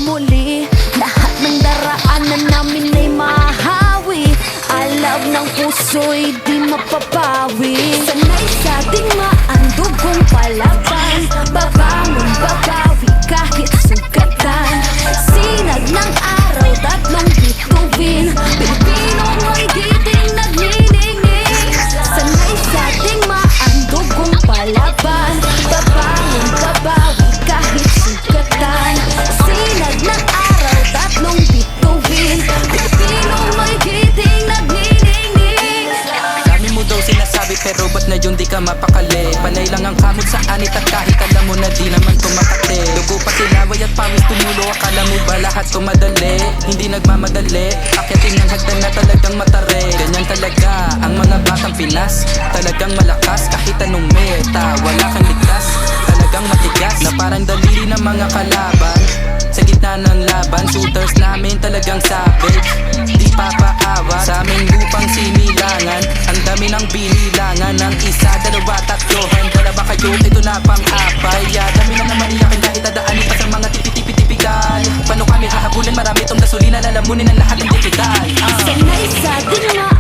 muli. Lahat ng daraanan namin ay mahahawi. Alab ng puso'y di mapapawi. Sanay sa digmaan, dugong palaban. Babangon, babawi kahit sugatan. Sinag ng araw, tatlong bituin. Pilipinong may giting nagniningning. Sanay sa digmaan, dugong palaban. Babangon, babawi kahit sugatan. Sinag ng araw, tatlong bituin. Pilipinong may giting nagniningning. Dami mo daw sinasabi pero ba't na yun di ka mapakali? Panay lang ang kamot sa anit at kahit alam mo na di naman tumakate. Dugo pa sinaway at pawis tumulo, akala mo ba lahat to madali? Hindi nagmamadali, akyatin ng hagdan na talagang matare. Ganyan talaga ang mga batang Pinas, talagang malakas kahit anong meta. Wala kang ligtas, talagang matigas na parang daliri ng mga kalaban. Sa gitna ng laban, shooters namin talagang savage. Di papaawa sa aming lupang sinilangan. Ang dami ng binilangan ng isa, dalawa, tatlo. Handa ba kayo? Ito na pang-apay. Dami na naman iyakin kahit dadaanin pa sa mga tipi-tipi-tipigal. Paano kami hahabulin? Marami itong gasolina, lalamunin ang lahat ng digital. Sanay sa digmaan,